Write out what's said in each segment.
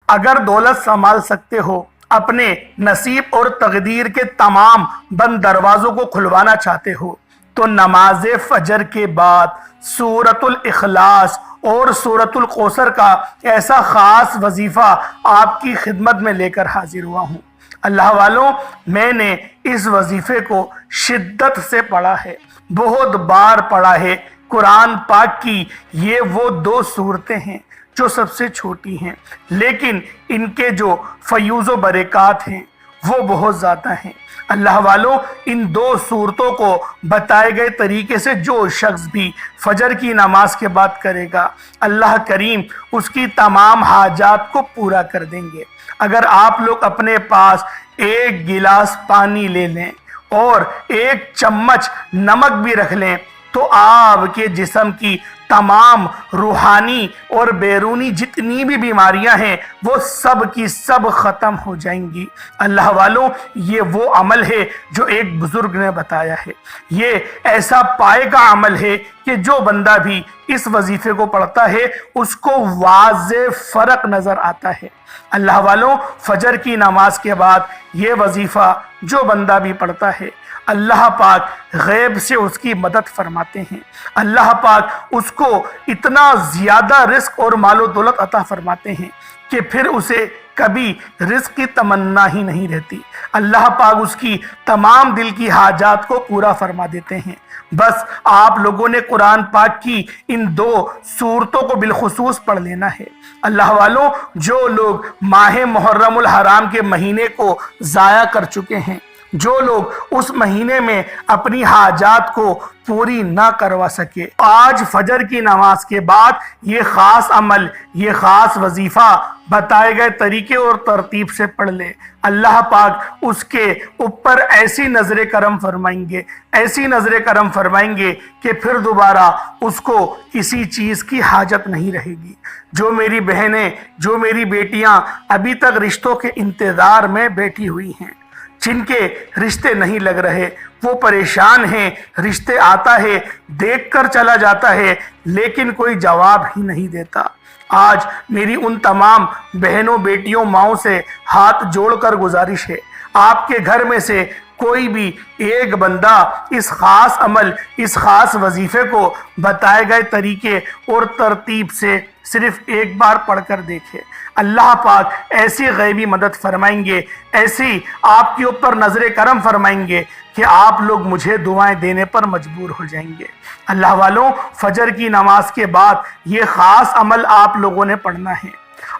اگر دولت سنبھال سکتے ہو، اپنے نصیب اور تقدیر کے تمام بند دروازوں کو کھلوانا چاہتے ہو، تو نماز فجر کے بعد سورۃ الاخلاص اور سورۃ الکوثر کا ایسا خاص وظیفہ آپ کی خدمت میں لے کر حاضر ہوا ہوں۔ اللہ والوں، میں نے اس وظیفے کو شدت سے پڑھا ہے، بہت بار پڑھا ہے۔ قرآن پاک کی یہ وہ 2 سورتیں ہیں جو سب سے چھوٹی ہیں، لیکن ان کے جو فیوز و برکات ہیں وہ بہت زیادہ ہیں۔ اللہ والوں، ان 2 سورتوں کو بتائے گئے طریقے سے جو شخص بھی فجر کی نماز کے بعد کرے گا، اللہ کریم اس کی تمام حاجات کو پورا کر دیں گے۔ اگر آپ لوگ اپنے پاس 1 گلاس پانی لے لیں اور 1 چمچ نمک بھی رکھ لیں، تو آپ کے جسم کی تمام روحانی اور بیرونی جتنی بھی بیماریاں ہیں وہ سب کی سب ختم ہو جائیں گی۔ اللہ والوں، یہ وہ عمل ہے جو ایک بزرگ نے بتایا ہے۔ یہ ایسا پائے کا عمل ہے کہ جو بندہ بھی اس وظیفے کو پڑھتا ہے اس کو واضح فرق نظر آتا ہے۔ اللہ والوں، فجر کی نماز کے بعد یہ وظیفہ جو بندہ بھی پڑھتا ہے، اللہ پاک غیب سے اس کی مدد فرماتے ہیں۔ اللہ پاک اس کو اتنا زیادہ رزق اور مال و دولت عطا فرماتے ہیں کہ پھر اسے کبھی رزق کی تمنا ہی نہیں رہتی۔ اللہ پاک اس کی تمام دل کی حاجات کو پورا فرما دیتے ہیں۔ بس آپ لوگوں نے قرآن پاک کی ان 2 سورتوں کو بالخصوص پڑھ لینا ہے۔ اللہ والوں، جو لوگ ماہ محرم الحرام کے مہینے کو ضائع کر چکے ہیں، جو لوگ اس مہینے میں اپنی حاجات کو پوری نہ کروا سکے، آج فجر کی نماز کے بعد یہ خاص عمل، یہ خاص وظیفہ بتائے گئے طریقے اور ترتیب سے پڑھ لے۔ اللہ پاک اس کے اوپر ایسی نظر کرم فرمائیں گے، ایسی نظر کرم فرمائیں گے کہ پھر دوبارہ اس کو کسی چیز کی حاجت نہیں رہے گی۔ جو میری بہنیں، جو میری بیٹیاں ابھی تک رشتوں کے انتظار میں بیٹھی ہوئی ہیں، جن کے رشتے نہیں لگ رہے، وہ پریشان ہیں، رشتے آتا ہے، دیکھ کر چلا جاتا ہے، لیکن کوئی جواب ہی نہیں دیتا۔ آج میری ان تمام بہنوں، بیٹیوں، ماؤں سے ہاتھ جوڑ کر گزارش ہے، آپ کے گھر میں سے کوئی بھی ایک بندہ اس خاص عمل، اس خاص وظیفے کو بتائے گئے طریقے اور ترتیب سے صرف ایک بار پڑھ کر دیکھے۔ اللہ پاک ایسی غیبی مدد فرمائیں گے، ایسی آپ کے اوپر نظر کرم فرمائیں گے کہ آپ لوگ مجھے دعائیں دینے پر مجبور ہو جائیں گے۔ اللہ والوں، فجر کی نماز کے بعد یہ خاص عمل آپ لوگوں نے پڑھنا ہے۔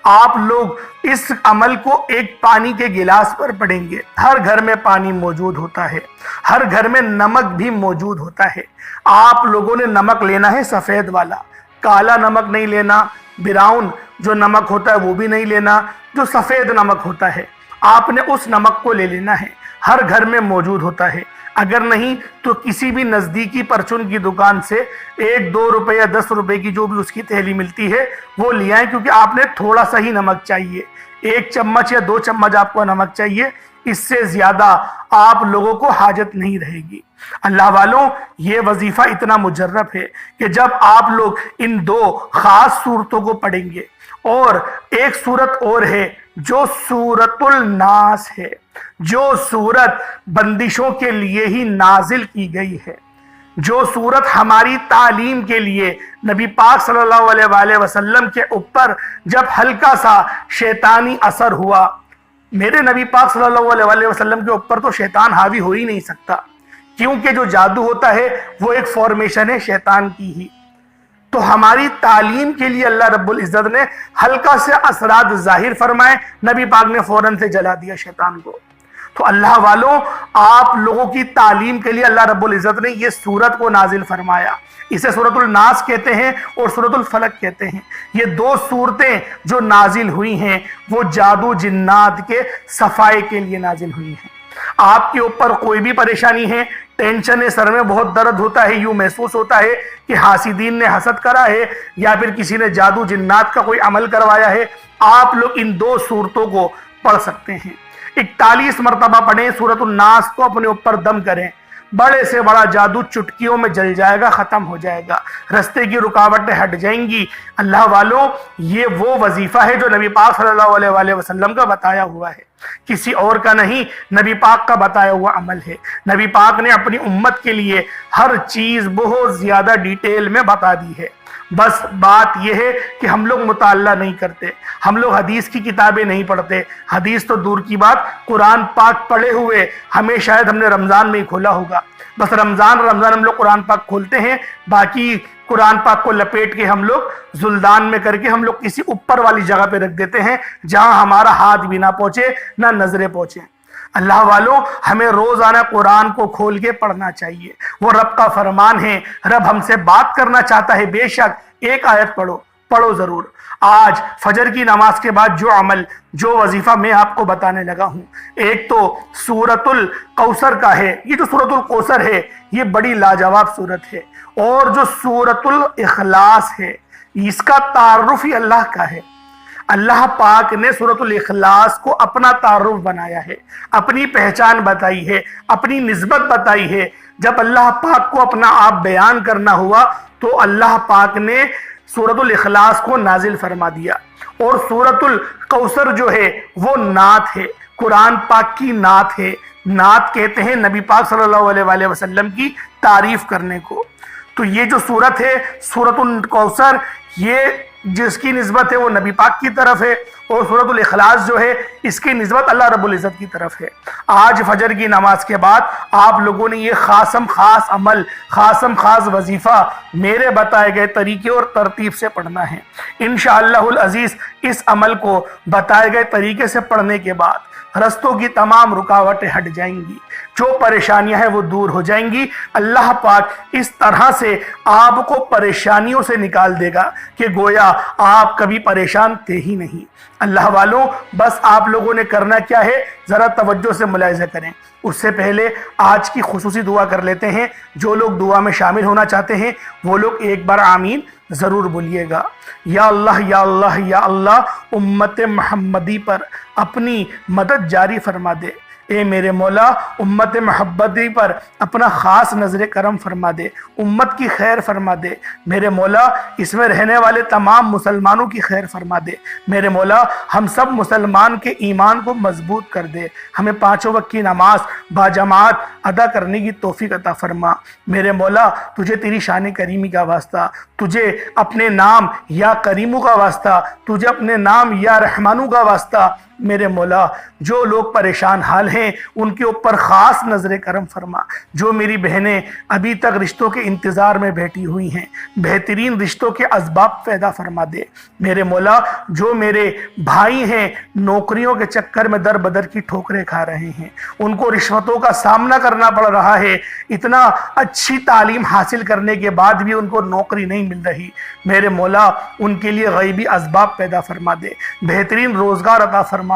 آپ لوگ اس عمل کو ایک پانی کے گلاس پر پڑھیں گے۔ ہر گھر میں پانی موجود ہوتا ہے، ہر گھر میں نمک بھی موجود ہوتا ہے۔ آپ لوگوں نے نمک لینا ہے سفید والا، کالا نمک نہیں لینا، براؤن جو نمک ہوتا ہے وہ بھی نہیں لینا، جو سفید نمک ہوتا ہے آپ نے اس نمک کو لے لینا ہے۔ ہر گھر میں موجود ہوتا ہے، اگر نہیں تو کسی بھی نزدیکی پرچون کی دکان سے 1-2 روپے یا 10 روپے کی جو بھی اس کی تھیلی ملتی ہے وہ لے آئیں، کیونکہ آپ نے تھوڑا سا ہی نمک چاہیے، 1 چمچ یا 2 چمچ آپ کو نمک چاہیے، اس سے زیادہ آپ لوگوں کو حاجت نہیں رہے گی۔ اللہ والوں، یہ وظیفہ اتنا مجرب ہے کہ جب آپ لوگ ان 2 خاص صورتوں کو پڑھیں گے، اور ایک صورت اور ہے جو سورۃ الناس ہے، جو سورت بندشوں کے لیے ہی نازل کی گئی ہے، جو سورت ہماری تعلیم کے لیے نبی پاک صلی اللہ علیہ وآلہ وسلم کے اوپر جب ہلکا سا شیطانی اثر ہوا، میرے نبی پاک صلی اللہ علیہ وآلہ وسلم کے اوپر تو شیطان حاوی ہو ہی نہیں سکتا، کیونکہ جو جادو ہوتا ہے وہ ایک فارمیشن ہے شیطان کی ہی۔ تو ہماری تعلیم کے لیے اللہ رب العزت نے ہلکا سے اثرات ظاہر فرمائے، نبی پاک نے فوراً سے جلا دیا شیطان کو۔ تو اللہ والوں، آپ لوگوں کی تعلیم کے لیے اللہ رب العزت نے یہ سورت کو نازل فرمایا۔ اسے سورۃ الناس کہتے ہیں اور سورۃ الفلق کہتے ہیں۔ یہ 2 سورتیں جو نازل ہوئی ہیں وہ جادو جنات کے صفائے کے لیے نازل ہوئی ہیں۔ آپ کے اوپر کوئی بھی پریشانی ہے، ٹینشن ہے، سر میں بہت درد ہوتا ہے، یوں محسوس ہوتا ہے کہ حاسدین نے حسد کرا ہے یا پھر کسی نے جادو جنات کا کوئی عمل کروایا ہے، آپ لوگ ان 2 سورتوں کو پڑھ سکتے ہیں۔ 41 مرتبہ پڑھیں، سورۃ الناس کو اپنے اوپر دم کریں، بڑے سے بڑا جادو چٹکیوں میں جل جائے گا، ختم ہو جائے گا، رستے کی رکاوٹیں ہٹ جائیں گی۔ اللہ والوں، یہ وہ وظیفہ ہے جو نبی پاک صلی اللہ علیہ وآلہ وسلم کا بتایا ہوا ہے، کسی اور کا نہیں، نبی پاک کا بتایا ہوا عمل ہے۔ نبی پاک نے اپنی امت کے لیے ہر چیز بہت زیادہ ڈیٹیل میں بتا دی ہے۔ بس بات یہ ہے کہ ہم لوگ مطالعہ نہیں کرتے، ہم لوگ حدیث کی کتابیں نہیں پڑھتے۔ حدیث تو دور کی بات، قرآن پاک پڑھے ہوئے ہمیں شاید ہم نے رمضان میں ہی کھولا ہوگا۔ بس رمضان ہم لوگ قرآن پاک کھولتے ہیں، باقی قرآن پاک کو لپیٹ کے ہم لوگ زلدان میں کر کے ہم لوگ کسی اوپر والی جگہ پہ رکھ دیتے ہیں جہاں ہمارا ہاتھ بھی نہ پہنچے نہ نظریں پہنچے۔ اللہ والوں، ہمیں روزانہ قرآن کو کھول کے پڑھنا چاہیے، وہ رب کا فرمان ہے، رب ہم سے بات کرنا چاہتا ہے، بے شک ایک آیت پڑھو ضرور۔ آج فجر کی نماز کے بعد جو عمل، جو وظیفہ میں آپ کو بتانے لگا ہوں، ایک تو سورۃ الکوثر کا ہے۔ یہ جو سورۃ الکوثر ہے یہ بڑی لاجواب سورت ہے، اور جو سورۃ الاخلاص ہے اس کا تعارف ہی اللہ کا ہے۔ اللہ پاک نے سورۃ الاخلاص کو اپنا تعارف بنایا ہے، اپنی پہچان بتائی ہے، اپنی نسبت بتائی ہے۔ جب اللہ پاک کو اپنا آپ بیان کرنا ہوا تو اللہ پاک نے سورۃ الاخلاص کو نازل فرما دیا، اور سورۃ الکوثر جو ہے وہ نعت ہے، قرآن پاک کی نعت ہے۔ نعت کہتے ہیں نبی پاک صلی اللہ علیہ وآلہ وسلم کی تعریف کرنے کو۔ تو یہ جو سورت ہے سورۃ الکوثر، یہ جس کی نسبت ہے وہ نبی پاک کی طرف ہے، اور سورۃ الاخلاص جو ہے اس کی نسبت اللہ رب العزت کی طرف ہے۔ آج فجر کی نماز کے بعد آپ لوگوں نے یہ خاصم خاص عمل، خاصم خاص وظیفہ میرے بتائے گئے طریقے اور ترتیب سے پڑھنا ہے۔ انشاءاللہ العزیز اس عمل کو بتائے گئے طریقے سے پڑھنے کے بعد رستوں کی تمام رکاوٹیں ہٹ جائیں گی، جو پریشانیاں ہیں وہ دور ہو جائیں گی۔ اللہ پاک اس طرح سے آپ کو پریشانیوں سے نکال دے گا کہ گویا آپ کبھی پریشان تھے ہی نہیں۔ اللہ والوں، بس آپ لوگوں نے کرنا کیا ہے، ذرا توجہ سے ملاحظہ کریں۔ اس سے پہلے آج کی خصوصی دعا کر لیتے ہیں۔ جو لوگ دعا میں شامل ہونا چاہتے ہیں وہ لوگ ایک بار آمین ضرور بولیے گا۔ یا اللہ یا اللہ یا اللہ، امت محمدی پر اپنی مدد جاری فرما دے۔ اے میرے مولا، امت محمدی پر اپنا خاص نظر کرم فرما دے، امت کی خیر فرما دے۔ میرے مولا، اس میں رہنے والے تمام مسلمانوں کی خیر فرما دے۔ میرے مولا، ہم سب مسلمان کے ایمان کو مضبوط کر دے، ہمیں پانچوں وقت کی نماز باجماعت ادا کرنے کی توفیق عطا فرما۔ میرے مولا، تجھے تیری شان کریمی کا واسطہ، تجھے اپنے نام یا کریموں کا واسطہ، تجھے اپنے نام یا رحمانوں کا واسطہ، میرے مولا جو لوگ پریشان حال ہیں ان کے اوپر خاص نظر کرم فرما۔ جو میری بہنیں ابھی تک رشتوں کے انتظار میں بیٹھی ہوئی ہیں، بہترین رشتوں کے اسباب پیدا فرما دے۔ میرے مولا، جو میرے بھائی ہیں نوکریوں کے چکر میں در بدر کی ٹھوکریں کھا رہے ہیں، ان کو رشوتوں کا سامنا کرنا پڑ رہا ہے، اتنا اچھی تعلیم حاصل کرنے کے بعد بھی ان کو نوکری نہیں مل رہی، میرے مولا ان کے لیے غیبی اسباب پیدا فرما دے، بہترین روزگار عطا فرما،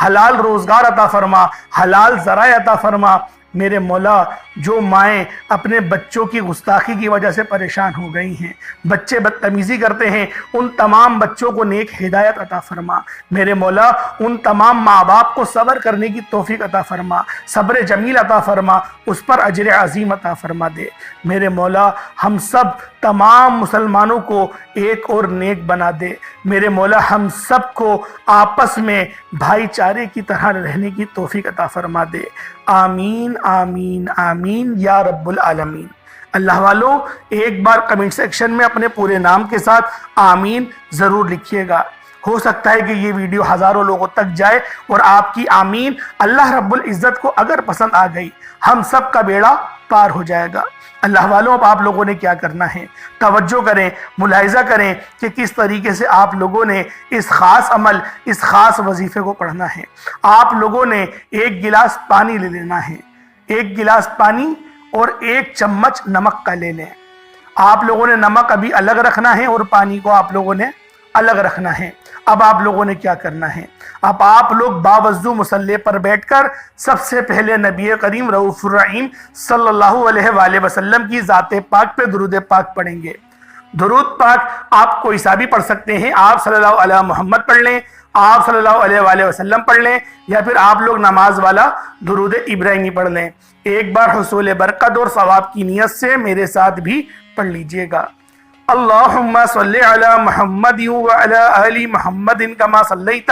حلال روزگار عطا فرما، حلال ذرائع عطا فرما۔ میرے مولا، جو مائیں اپنے بچوں کی گستاخی کی وجہ سے پریشان ہو گئی ہیں، بچے بدتمیزی کرتے ہیں، ان تمام بچوں کو نیک ہدایت عطا فرما۔ میرے مولا، ان تمام ماں باپ کو صبر کرنے کی توفیق عطا فرما، صبر جمیل عطا فرما، اس پر اجر عظیم عطا فرما دے۔ میرے مولا، ہم سب تمام مسلمانوں کو ایک اور نیک بنا دے۔ میرے مولا، ہم سب کو آپس میں بھائی چارے کی طرح رہنے کی توفیق عطا فرما دے۔ آمین آمین آمین یا رب العالمین۔ اللہ والوں، ایک بار کمنٹ سیکشن میں اپنے پورے نام کے ساتھ آمین ضرور لکھیے گا۔ ہو سکتا ہے کہ یہ ویڈیو ہزاروں لوگوں تک جائے اور آپ کی آمین اللہ رب العزت کو اگر پسند آ گئی، ہم سب کا بیڑا پار ہو جائے گا۔ اللہ والوں، اب آپ لوگوں نے کیا کرنا ہے، توجہ کریں، ملاحظہ کریں کہ کس طریقے سے آپ لوگوں نے اس خاص عمل، اس خاص وظیفے کو پڑھنا ہے۔ آپ لوگوں نے ایک گلاس پانی لے لینا ہے، ایک گلاس پانی اور ایک چمچ نمک کا لے لیں۔ آپ لوگوں نے نمک ابھی الگ رکھنا ہے اور پانی کو آپ لوگوں نے الگ رکھنا ہے۔ اب آپ لوگوں نے کیا کرنا ہے، اب آپ لوگ باوضو مصلی پر بیٹھ کر سب سے پہلے نبی کریم رؤوف الرحیم صلی اللہ علیہ وآلہ وسلم کی ذات پاک پہ درود پاک پڑھیں گے۔ درود پاک آپ کوئی سا بھی پڑھ سکتے ہیں، آپ صلی اللہ علیہ محمد پڑھ لیں، آپ صلی اللہ علیہ وآلہ وسلم پڑھ لیں یا پھر آپ لوگ نماز والا درود ابراہیمی پڑھ لیں۔ ایک بار حصول برکت اور ثواب کی نیت سے میرے ساتھ بھی پڑھ لیجئے گا۔ اللہم صلی علی محمد وعلی آل محمد کما صلیت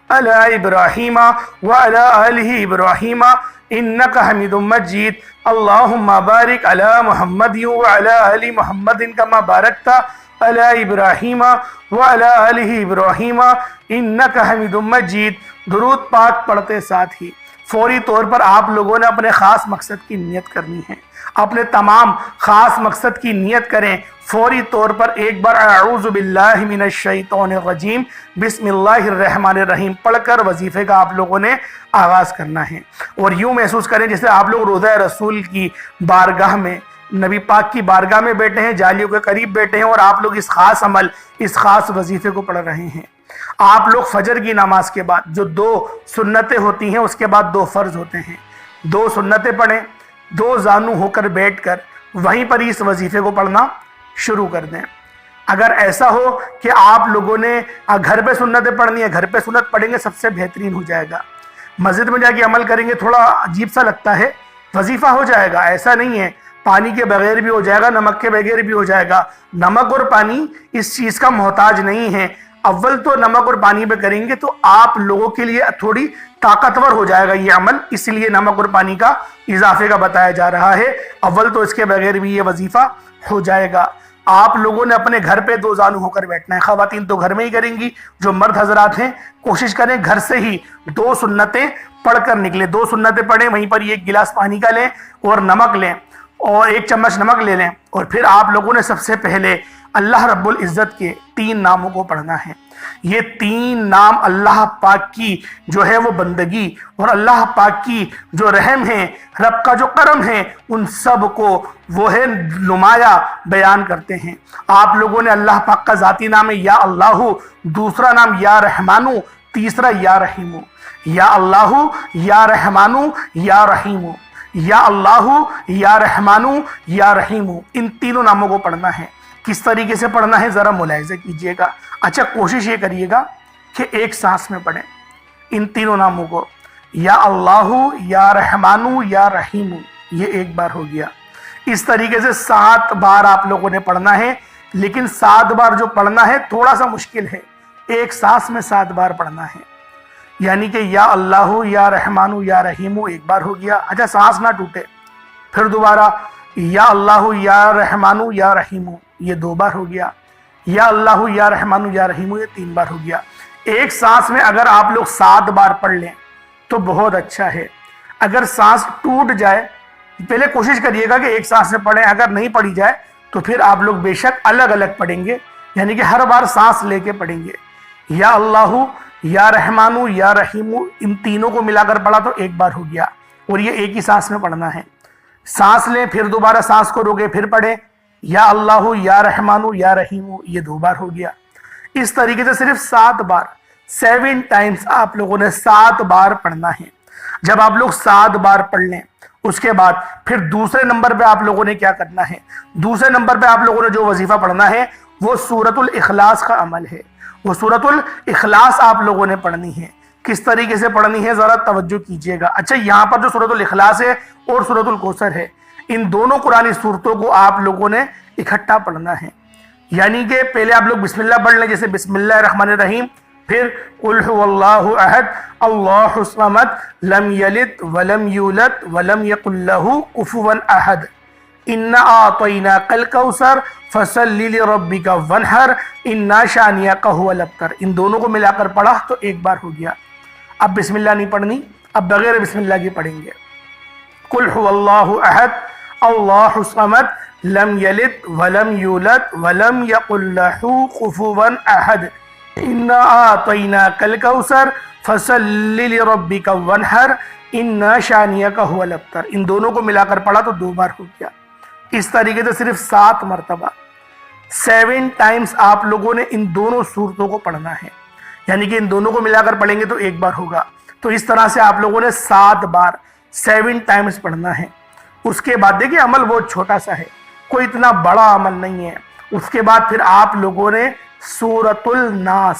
علی ابراہیم وعلی آل ابراہیم انکا حمید مجید۔ اللہم بارک علی محمد وعلی آل محمد کما بارکت علی ابراہیم وعلی آل ابراہیم انکا حمید مجید۔ درود پاک پڑھتے ساتھ ہی فوری طور پر آپ لوگوں نے اپنے خاص مقصد کی نیت کرنی ہے۔ اپنے تمام خاص مقصد کی نیت کریں۔ فوری طور پر ایک بار اعوذ باللہ من الشیطان الرجیم بسم اللہ الرحمن الرحیم پڑھ کر وظیفے کا آپ لوگوں نے آغاز کرنا ہے، اور یوں محسوس کریں جیسے آپ لوگ روضہ رسول کی بارگاہ میں، نبی پاک کی بارگاہ میں بیٹھے ہیں، جالیوں کے قریب بیٹھے ہیں، اور آپ لوگ اس خاص عمل، اس خاص وظیفے کو پڑھ رہے ہیں۔ آپ لوگ فجر کی نماز کے بعد جو 2 سنتیں ہوتی ہیں، اس کے بعد 2 فرض ہوتے ہیں، 2 سنتیں پڑھیں، 2 زانو ہو کر بیٹھ کر وہیں پر اس وظیفے کو پڑھنا شروع کر دیں۔ اگر ایسا ہو کہ آپ لوگوں نے گھر پہ سنتیں پڑھنی ہے، گھر پہ سنت پڑھیں گے، سب سے بہترین ہو جائے گا۔ مسجد میں جا کے عمل کریں گے تھوڑا عجیب سا لگتا ہے، وظیفہ ہو جائے گا، ایسا نہیں ہے، پانی کے بغیر بھی ہو جائے گا، نمک کے بغیر بھی ہو جائے گا۔ نمک اور پانی اس چیز کا محتاج نہیں ہے۔ اول تو نمک اور پانی پہ کریں گے تو آپ لوگوں کے لیے تھوڑی طاقتور ہو جائے گا یہ عمل، اس لیے نمک اور پانی کا اضافے کا بتایا جا رہا ہے۔ اول تو اس کے بغیر بھی یہ وظیفہ ہو جائے گا۔ آپ لوگوں نے اپنے گھر پہ 2 زانو ہو کر بیٹھنا ہے۔ خواتین تو گھر میں ہی کریں گی، جو مرد حضرات ہیں کوشش کریں گھر سے ہی 2 سنتیں پڑھ کر نکلیں۔ 2 سنتیں پڑھیں، وہیں پر 1 گلاس پانی کا لیں اور نمک لیں، اور 1 چمچ نمک لے لیں، اور پھر آپ لوگوں نے سب سے پہلے اللہ رب العزت کے 3 ناموں کو پڑھنا ہے۔ یہ 3 نام اللہ پاک کی جو ہے وہ بندگی اور اللہ پاک کی جو رحم ہے، رب کا جو کرم ہے، ان سب کو وہ ہے نمایاں بیان کرتے ہیں۔ آپ لوگوں نے اللہ پاک کا ذاتی نام ہے یا اللہ، دوسرا نام یا رحمانو، تیسرا یا رحیمو۔ یا اللہ، یا رحمانو، یا رحیمو، یا اللہ، یا رحمانو، یا رحیمو، ان تینوں ناموں کو پڑھنا ہے۔ کس طریقے سے پڑھنا ہے ذرا ملاحظہ کیجئے گا۔ اچھا کوشش یہ کریے گا کہ ایک سانس میں پڑھیں ان تینوں ناموں کو، یا اللہ، یا رحمانو، یا رحیمو، یہ ایک بار ہو گیا۔ اس طریقے سے 7 بار آپ لوگوں نے پڑھنا ہے، لیکن 7 بار جو پڑھنا ہے تھوڑا سا مشکل ہے، ایک سانس میں 7 بار پڑھنا ہے، یعنی کہ یا اللہ، یا رحمانو، یا رحیمو ایک بار ہو گیا۔ اچھا سانس نہ ٹوٹے، پھر دوبارہ یا اللہ، یا رحمانو، یا رحیمو، یہ 2 بار ہو گیا۔ یا اللہ، یا رحمانو، یا رحیمو، یہ 3 بار ہو گیا۔ ایک سانس میں اگر آپ لوگ 7 بار پڑھ لیں تو بہت اچھا ہے۔ اگر سانس ٹوٹ جائے، پہلے کوشش کریے گا کہ ایک سانس میں پڑھیں، اگر نہیں پڑھی جائے تو پھر آپ لوگ بے شک الگ الگ پڑھیں گے، یعنی کہ ہر بار سانس لے کے پڑھیں گے۔ یا اللہ، یا رحمانو، یا رحیمو، ان تینوں کو ملا کر پڑھا تو 1 بار ہو گیا، اور یہ ایک ہی سانس میں پڑھنا ہے۔ سانس لیں، پھر دوبارہ سانس کو روکے، پھر پڑھیں یا اللہ، یا رحمانو، یا رحیمو، یہ 2 بار ہو گیا۔ اس طریقے سے صرف 7 بار، 7 ٹائمز آپ لوگوں نے 7 بار پڑھنا ہے۔ جب آپ لوگ 7 بار پڑھ لیں، اس کے بعد پھر دوسرے نمبر پہ آپ لوگوں نے کیا کرنا ہے؟ دوسرے نمبر پہ آپ لوگوں نے جو وظیفہ پڑھنا ہے وہ سورۃ الاخلاص کا عمل ہے۔ وہ سورۃ الاخلاص آپ لوگوں نے پڑھنی ہے۔ کس طریقے سے پڑھنی ہے ذرا توجہ کیجئے گا۔ اچھا یہاں پر جو سورۃ الاخلاص ہے اور سورۃ الکوثر ہے، ان دونوں قرآنی صورتوں کو آپ لوگوں نے اکٹھا پڑھنا ہے، یعنی کہ پہلے آپ لوگ بسم اللہ پڑھ لیں، جیسے بسم اللہ الرحمن الرحیم، پھر قل هو اللہ احد اللہ الصمد لم یلد ولم یولد ولم یکن له کفوا احد انا اعطیناک الکوثر فصل لربک وانحر انا شانئک هو الابتر۔ ان دونوں کو ملا کر پڑھا تو 1 بار ہو گیا۔ اب بسم اللہ نہیں پڑھنی، اب بغیر بسم اللہ کی پڑھیں گے۔ قل هو اللہ احد اللہ الصمد لم یلد ولم یولد ولم یکن له کفوا احد انا اعطیناک الکوثر فصل لربک وانحر انا شانئک هو الابتر۔ ان دونوں کو ملا کر پڑھا تو 2 بار ہو گیا۔ اس طریقے سے صرف 7 مرتبہ 7 ٹائمز آپ لوگوں نے ان دونوں صورتوں کو پڑھنا ہے، یعنی کہ ان دونوں کو ملا کر پڑھیں گے تو 1 بار ہوگا۔ تو اس طرح سے آپ لوگوں نے 7 بار 7 ٹائمز پڑھنا ہے۔ اس کے بعد دیکھیں عمل بہت چھوٹا سا ہے، کوئی اتنا بڑا عمل نہیں ہے۔ اس کے بعد پھر آپ لوگوں نے سورۃ الناس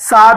7